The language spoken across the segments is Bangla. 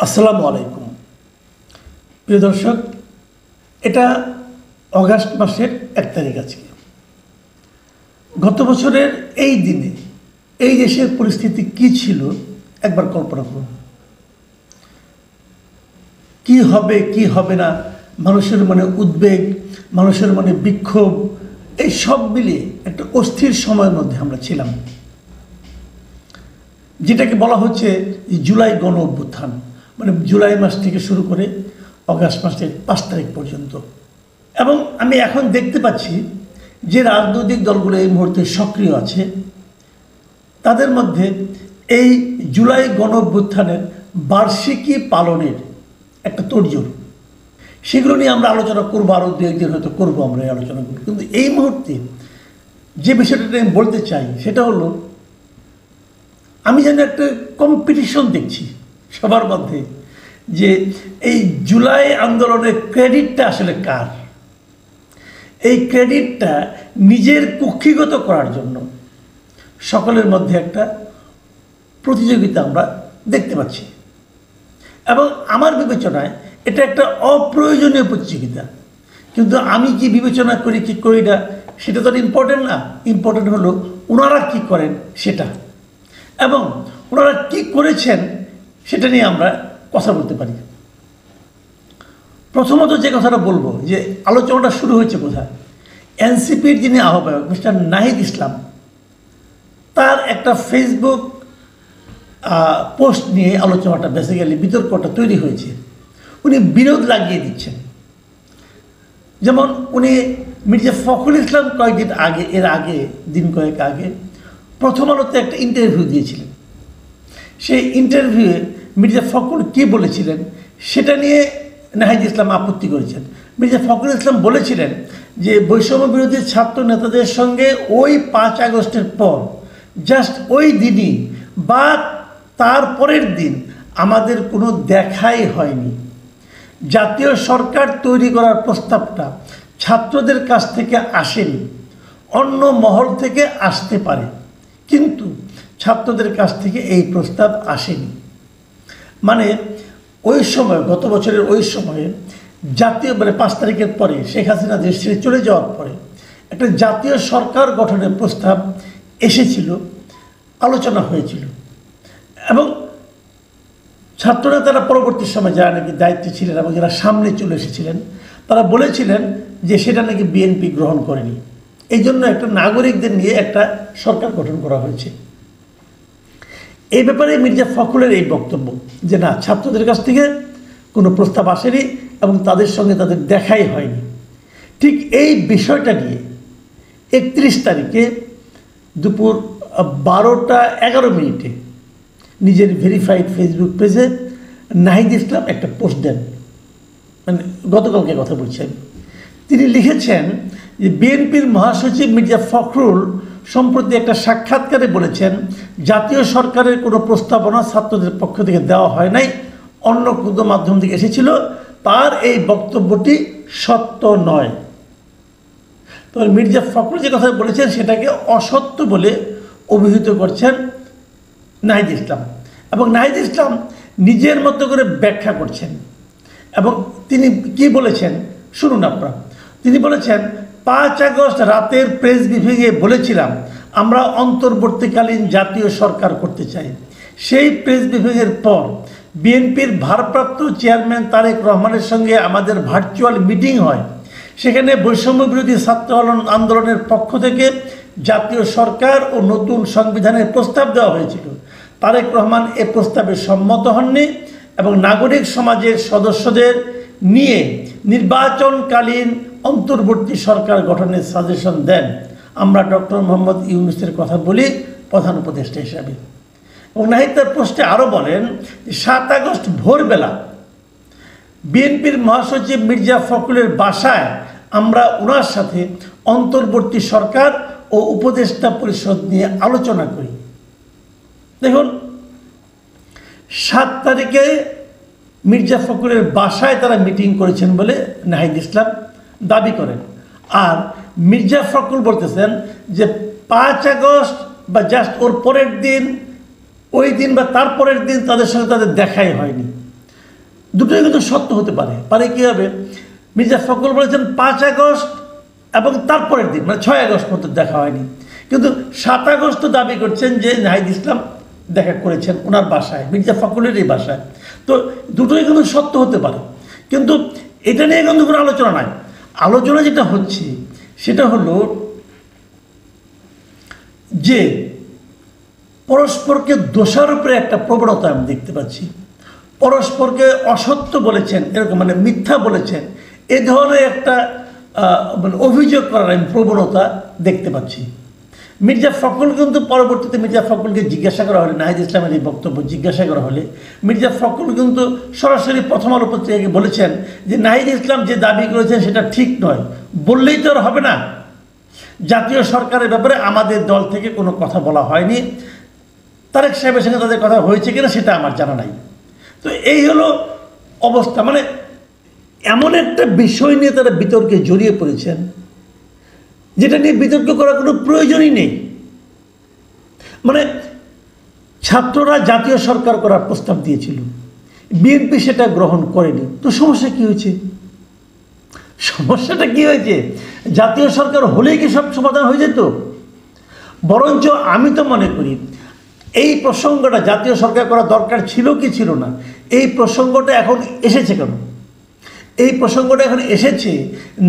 আসসালামু আলাইকুম প্রিয় দর্শক, এটা অগাস্ট মাসের 1 তারিখ। আজকে গত বছরের এই দিনে এই দেশের পরিস্থিতি কি ছিল একবার কল্পনা করুন। কি হবে কি হবে না, মানুষের মনে উদ্বেগ, মানুষের মনে বিক্ষোভ, এই সব মিলিয়ে একটা অস্থির সময়ের মধ্যে আমরা ছিলাম, যেটাকে বলা হচ্ছে জুলাই গণ অভ্যুত্থান। মানে জুলাই মাস থেকে শুরু করে অগাস্ট মাসের 5 তারিখ পর্যন্ত। এবং আমি এখন দেখতে পাচ্ছি যে রাজনৈতিক দলগুলো এই মুহূর্তে সক্রিয় আছে, তাদের মধ্যে এই জুলাই গণ অভ্যুত্থানের বার্ষিকী পালনের একটা তোড়জোড়, সেগুলো নিয়ে আমরা আলোচনা করবো, আরও দু একদিন হয়তো করবো আমরা এই আলোচনাগুলো। কিন্তু এই মুহূর্তে যে বিষয়টা আমি বলতে চাই সেটা হলো, আমি যেন একটা কম্পিটিশন দেখছি সবার মধ্যে, যে এই জুলাই আন্দোলনের ক্রেডিটটা আসলে কার। এই ক্রেডিটটা নিজের কুক্ষিগত করার জন্য সকলের মধ্যে একটা প্রতিযোগিতা আমরা দেখতে পাচ্ছি, এবং আমার বিবেচনায় এটা একটা অপ্রয়োজনীয় প্রতিযোগিতা। কিন্তু আমি কি বিবেচনা করি কি করি না সেটা তো ইম্পর্টেন্ট না। ইম্পর্টেন্ট হলো ওনারা কি করেন সেটা, এবং ওনারা কি করেছেন সেটা নিয়ে আমরা কথা বলতে পারি। প্রথমত যে কথাটা বলবো, যে আলোচনাটা শুরু হয়েছে কোথায়, এনসিপির যিনি আহ্বায়ক মিস্টার নাহিদ ইসলাম, তার একটা ফেসবুক পোস্ট নিয়ে আলোচনাটা বেসিক্যালি বিতর্কটা তৈরি হয়েছে। উনি বিরোধ লাগিয়ে দিচ্ছেন। যেমন উনি মির্জা ফখরুল ইসলাম কয়েকদিন আগে, এর আগে দিন কয়েক আগে প্রথম আলোতে একটা ইন্টারভিউ দিয়েছিলেন। সেই ইন্টারভিউয়ে মির্জা ফখরুল কী বলেছিলেন সেটা নিয়ে নাহিদ ইসলাম আপত্তি করেছেন। মির্জা ফখরুল ইসলাম বলেছিলেন যে বৈষম্য বিরোধী ছাত্র নেতাদের সঙ্গে ওই 5 আগস্টের পর জাস্ট ওই দিনই বা তার পরের দিন আমাদের কোনো দেখাই হয়নি। জাতীয় সরকার তৈরি করার প্রস্তাবটা ছাত্রদের কাছ থেকে আসেনি, অন্য মহল থেকে আসতে পারে, কিন্তু ছাত্রদের কাছ থেকে এই প্রস্তাব আসেনি। মানে ওই সময়, গত বছরের ওই সময়ে জাতীয়, মানে 5 তারিখের পরে শেখ হাসিনা দেশ ছেড়ে চলে যাওয়ার পরে একটা জাতীয় সরকার গঠনের প্রস্তাব এসেছিল, আলোচনা হয়েছিল, এবং ছাত্ররা তারা পরবর্তী সময় যারা নাকি দায়িত্বে ছিলেন এবং যারা সামনে চলে এসেছিলেন তারা বলেছিলেন যে সেটা নাকি বিএনপি গ্রহণ করেনি। এই জন্য একটা নাগরিকদের নিয়ে একটা সরকার গঠন করা হয়েছে। এই ব্যাপারে মির্জা ফখরুলের এই বক্তব্য যে না, ছাত্রদের কাছ থেকে কোনো প্রস্তাব আসেনি এবং তাদের সঙ্গে তাদের দেখাই হয়নি। ঠিক এই বিষয়টা নিয়ে 31 তারিখে দুপুর 12টা 11 মিনিটে নিজের ভেরিফাইড ফেসবুক পেজে নাহিদ ইসলাম একটা পোস্ট দেন। মানে গতকালকে কথা বলছেন, তিনি লিখেছেন যে বিএনপির মহাসচিব মির্জা ফখরুল সম্প্রতি একটা সাক্ষাৎকারে বলেছেন জাতীয় সরকারের কোনো প্রস্তাবনা ছাত্রদের পক্ষ থেকে দেওয়া হয় নাই, অন্য কোনো মাধ্যম থেকে এসেছিল। তার এই বক্তব্যটি সত্য নয়। তবে মির্জা ফখরুল যে কথা বলেছেন সেটাকে অসত্য বলে অভিহিত করছেন নাহিদ ইসলাম, এবং নাহিদ ইসলাম নিজের মতো করে ব্যাখ্যা করছেন। এবং তিনি কি বলেছেন শুনুন আপনারা। তিনি বলেছেন 5 আগস্ট রাতের প্রেস ব্রিফিংয়ে বলেছিলাম আমরা অন্তর্বর্তীকালীন জাতীয় সরকার করতে চাই। সেই প্রেস ব্রিফিংয়ের পর বিএনপির ভারপ্রাপ্ত চেয়ারম্যান তারেক রহমানের সঙ্গে আমাদের ভার্চুয়াল মিটিং হয়। সেখানে বৈষম্য বিরোধী ছাত্র আন্দোলনের পক্ষ থেকে জাতীয় সরকার ও নতুন সংবিধানের প্রস্তাব দেওয়া হয়েছিল। তারেক রহমান এ প্রস্তাবে সম্মত হননি এবং নাগরিক সমাজের সদস্যদের নিয়ে নির্বাচনকালীন অন্তর্বর্তী সরকার গঠনের সাজেশন দেন। আমরা ডক্টর মোহাম্মদ ইউনূসের কথা বলি প্রধান উপদেষ্টা হিসাবে। এবং নাহিদ তার পোস্টে আরও বলেন যে 7 আগস্ট ভোরবেলা বিএনপির মহাসচিব মির্জা ফখরুলের বাসায় আমরা ওনার সাথে অন্তর্বর্তী সরকার ও উপদেষ্টা পরিষদ নিয়ে আলোচনা করি। দেখুন, 7 তারিখে মির্জা ফখরুলের বাসায় তারা মিটিং করেছেন বলে নাহিদ ইসলাম দাবি করেন, আর মির্জা ফখরুল বলতেছেন যে 5 আগস্ট বা জাস্ট ওর পরের দিন, ওই দিন বা তার পরের দিন তাদের সঙ্গে তাদের দেখাই হয়নি। দুটোই কিন্তু সত্য হতে পারে। পারে কী হবে, মির্জা ফখরুল বলেছেন 5 আগস্ট এবং তারপরের দিন মানে 6 আগস্ট পর্যন্ত দেখা হয়নি, কিন্তু 7 আগস্ট দাবি করছেন যে নাহিদ ইসলাম দেখা করেছেন ওনার বাসায়, মির্জা ফখরুলের এই বাসায়। তো দুটোই কিন্তু সত্য হতে পারে, কিন্তু এটা নিয়ে কিন্তু কোনো আলোচনা নাই। আলোচনা যেটা হচ্ছে সেটা হলো যে পরস্পরকে দোষারোপের একটা প্রবণতা আমি দেখতে পাচ্ছি। পরস্পরকে অসত্য বলেছেন, এরকম মানে মিথ্যা বলেছেন, এ ধরনের একটা মানে অভিযোগ করার আমি প্রবণতা দেখতে পাচ্ছি। মির্জা ফখরুল কিন্তু পরবর্তীতে মির্জা ফখরুলকে জিজ্ঞাসা করা হলে, নাহিদ ইসলামের এই বক্তব্য জিজ্ঞাসা করা হলে মির্জা ফখরুল কিন্তু সরাসরি প্রথম আলো পত্রিকাকে বলেছেন যে নাহিদ ইসলাম যে দাবি করেছেন সেটা ঠিক নয়, বললেই তো আর হবে না। জাতীয় সরকারের ব্যাপারে আমাদের দল থেকে কোনো কথা বলা হয়নি, তারেক সাহেবের সঙ্গে তাদের কথা হয়েছে কিনা সেটা আমার জানা নাই। তো এই হলো অবস্থা, মানে এমন একটা বিষয় নিয়ে তারা বিতর্কে জড়িয়ে পড়েছেন যেটা নিয়ে বিতর্ক করার কোনো প্রয়োজনই নেই। মানে ছাত্ররা জাতীয় সরকার করার প্রস্তাব দিয়েছিল, বিএনপি সেটা গ্রহণ করেনি, তো সমস্যা কি হয়েছে? সমস্যাটা কি হয়েছে? জাতীয় সরকার হলেই কি সব সমাধান হয়ে যেত? বরঞ্চ আমি তো মনে করি এই প্রসঙ্গটা জাতীয় সরকার করা দরকার ছিল কি ছিল না, এই প্রসঙ্গটা এখন এসেছে কেন? এই প্রসঙ্গটা এখন এসেছে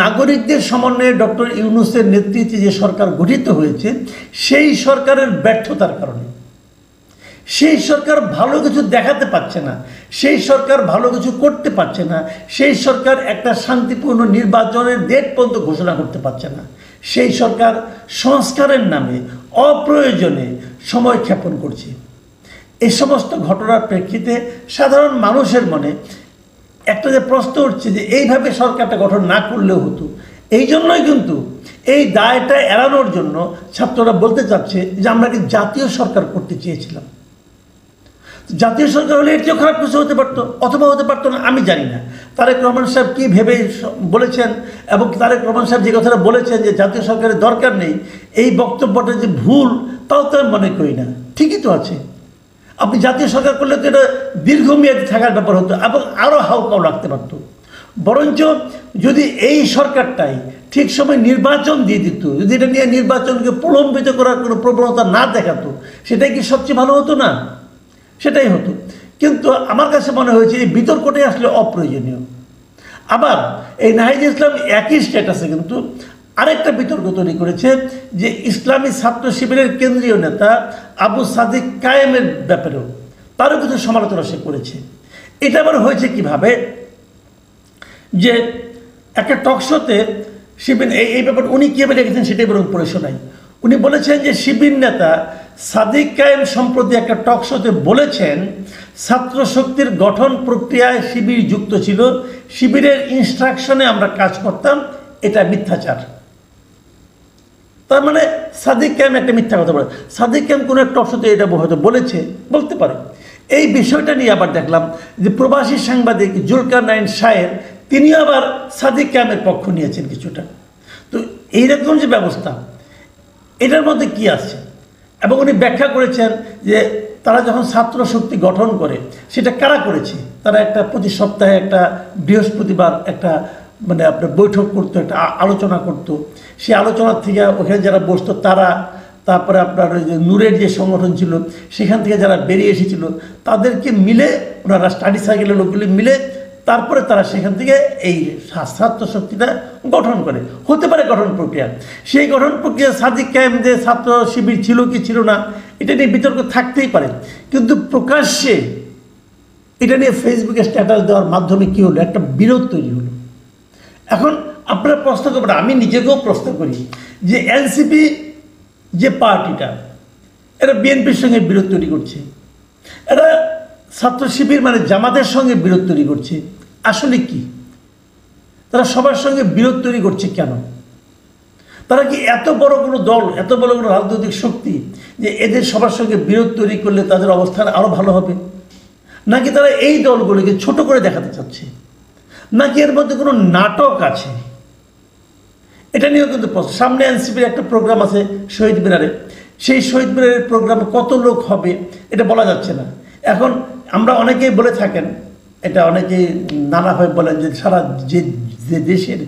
নাগরিকদের সমন্বয়ে ডক্টর ইউনূসের নেতৃত্বে যে সরকার গঠিত হয়েছে সেই সরকারের ব্যর্থতার কারণে। সেই সরকার ভালো কিছু দেখাতে পারছে না, সেই সরকার ভালো কিছু করতে পারছে না, সেই সরকার একটা শান্তিপূর্ণ নির্বাচনের ডেট পর্যন্ত ঘোষণা করতে পারছে না। সেই সরকার সংস্কারের নামে অপ্রয়োজনে সময় ক্ষেপণ করছে। এই সমস্ত ঘটনার প্রেক্ষিতে সাধারণ মানুষের মনে একটা যে প্রশ্ন উঠছে যে এইভাবে সরকারটা গঠন না করলেও হতো। এই জন্যই কিন্তু এই দায়টা এড়ানোর জন্য ছাত্ররা বলতে চাচ্ছে যে আমরা কি জাতীয় সরকার করতে চেয়েছিলাম। জাতীয় সরকার হলে এর চেয়েও খারাপ কিছু হতে পারতো, অথবা হতে পারতো না, আমি জানি না। তারেক রহমান সাহেব কী ভেবে বলেছেন, এবং তারেক রহমান সাহেব যে কথাটা বলেছেন যে জাতীয় সরকারের দরকার নেই, এই বক্তব্যটা যে ভুল তাও তো আমি মনে করি না, ঠিকই তো আছে। আপনি জাতীয় সরকার করলে তো এটা দীর্ঘমেয়াদী থাকার ব্যাপার হতো এবং আরও হাউকাও লাগতে পারত। বরঞ্চ যদি এই সরকারটাই ঠিক সময় নির্বাচন দিয়ে দিত, যদি এটা নিয়ে নির্বাচনকে প্রলম্বিত করার কোনো প্রবণতা না দেখাতো, সেটাই কি সবচেয়ে ভালো হতো না? সেটাই হতো। কিন্তু আমার কাছে মনে হয়েছে এই বিতর্কটাই আসলে অপ্রয়োজনীয়। আবার এই নাহিদ ইসলাম একই স্ট্যাটাসে কিন্তু আরেকটা বিতর্ক তৈরি করেছে যে ইসলামী ছাত্র শিবিরের কেন্দ্রীয় নেতা আবু সাদিক কায়েমের ব্যাপারেও তারও কিছু সমালোচনা সে করেছে। এটা আবার হয়েছে কিভাবে, যে একটা টকশোতে শিবির এই ব্যাপারে উনি কীভাবে লিখেছেন সেটাই বরং পড়ে শোনাই। উনি বলেছেন যে শিবির নেতা সাদিক কায়েম সম্প্রতি একটা টকশোতে বলেছেন ছাত্র শক্তির গঠন প্রক্রিয়ায় শিবির যুক্ত ছিল, শিবিরের ইনস্ট্রাকশনে আমরা কাজ করতাম, এটা মিথ্যাচার। তার মানে সাদিক কায়েম একটা মিথ্যা কথা বলে। সাদিক কায়েম কোনো একটা টকশোতে এটা হয়তো বলেছে, বলতে পারে। এই বিষয়টা নিয়ে আবার দেখলাম যে প্রবাসী সাংবাদিক জুলকারনাইন শাহের তিনিও আবার সাদিক কায়েমের পক্ষ নিয়েছেন কিছুটা। তো এইরকম যে ব্যবস্থা, এটার মধ্যে কি আছে? এবং উনি ব্যাখ্যা করেছেন যে তারা যখন ছাত্র শক্তি গঠন করে সেটা কারা করেছে, তারা একটা প্রতি সপ্তাহে একটা বৃহস্পতিবার একটা মানে আপনার বৈঠক করতো, একটা আলোচনা করতো। সেই আলোচনার থেকে ওখানে যারা বসতো তারা, তারপরে আপনার ওই যে নূরের যে সংগঠন ছিল সেখান থেকে যারা বেরিয়ে এসেছিল তাদেরকে মিলে ওনারা স্টাডি সার্কেলের লোকগুলি মিলে তারপরে তারা সেখান থেকে এই ছাত্র শক্তিটা গঠন করে। হতে পারে গঠন প্রক্রিয়া, সেই গঠন প্রক্রিয়া সাদিক কায়েম যে ছাত্র শিবির ছিল কি ছিল না এটা নিয়ে বিতর্ক থাকতেই পারে, কিন্তু প্রকাশ্যে এটা নিয়ে ফেসবুকে স্ট্যাটাস দেওয়ার মাধ্যমে কী হলো, একটা বিরোধ তৈরি হলো। এখন আপনারা প্রশ্ন করবেন, আমি নিজেকেও প্রশ্ন করি যে এনসিপি যে পার্টিটা এরা বিএনপির সঙ্গে বিরোধ তৈরি করছে, এরা ছাত্র শিবির মানে জামাতের সঙ্গে বিরোধ তৈরি করছে, আসলে কি তারা সবার সঙ্গে বিরোধ তৈরি করছে কেন? তারা কি এত বড় কোনো দল, এত বড় কোনো রাজনৈতিক শক্তি যে এদের সবার সঙ্গে বিরোধ তৈরি করলে তাদের অবস্থান আরও ভালো হবে? নাকি তারা এই দলগুলিকে ছোট করে দেখাতে চাচ্ছে? নাকি এর মধ্যে কোনো নাটক আছে? এটা নিয়েও কিন্তু সামনে এনসিপির একটা প্রোগ্রাম আছে শহীদ মিনারে, সেই শহীদ মিনারের প্রোগ্রামে কত লোক হবে এটা বলা যাচ্ছে না। এখন আমরা অনেকেই বলে থাকেন এটা অনেকেই নানাভাবে বলেন যে সারা যে দেশের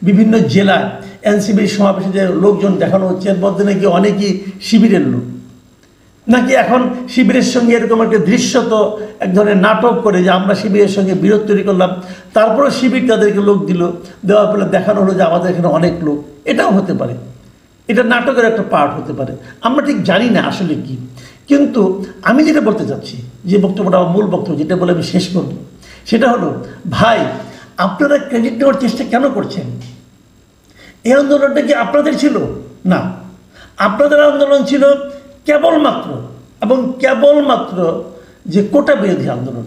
বিভিন্ন জেলায় এনসিপির সমাবেশে যে লোকজন দেখানো হচ্ছে এর মধ্যে নাকি অনেকেই শিবিরের লোক, নাকি এখন শিবিরের সঙ্গে এরকম একটা দৃশ্যত এক ধরনের নাটক করে যে আমরা শিবিরের সঙ্গে বিরোধ তৈরি করলাম, তারপরে শিবির তাদেরকে লোক দিল, দেওয়ার ফলে দেখানো হলো যে আমাদের এখানে অনেক লোক। এটাও হতে পারে, এটা নাটকের একটা পার্ট হতে পারে, আমরা ঠিক জানি না আসলে কি। কিন্তু আমি যেটা বলতে চাচ্ছি, যে বক্তব্যটা আমার মূল বক্তব্য, যেটা বলে আমি শেষ করব, সেটা হলো ভাই, আপনারা ক্রেডিট নেওয়ার চেষ্টা কেন করছেন? এই আন্দোলনটা কি আপনাদের ছিল? না, আপনাদের আন্দোলন ছিল কেবলমাত্র এবং কেবলমাত্র যে কোটা বিরোধী আন্দোলন,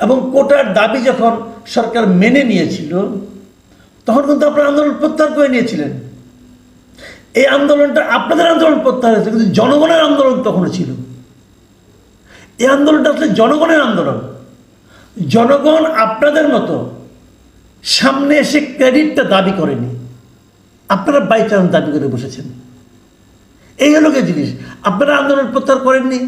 এবং কোটার দাবি যখন সরকার মেনে নিয়েছিল তখন কিন্তু আপনারা আন্দোলন প্রত্যাহার করে নিয়েছিলেন। এই আন্দোলনটা আপনাদের আন্দোলন প্রত্যাহার হয়েছে, কিন্তু জনগণের আন্দোলন তখনও ছিল। এই আন্দোলনটা আসলে জনগণের আন্দোলন। জনগণ আপনাদের মতো সামনে এসে ক্রেডিটটা দাবি করেনি, আপনারা বাই চান্স দাবি করে বসেছেন। এই হলো জিনিস, আপনারা আন্দোলন প্রত্যাহার করেননি।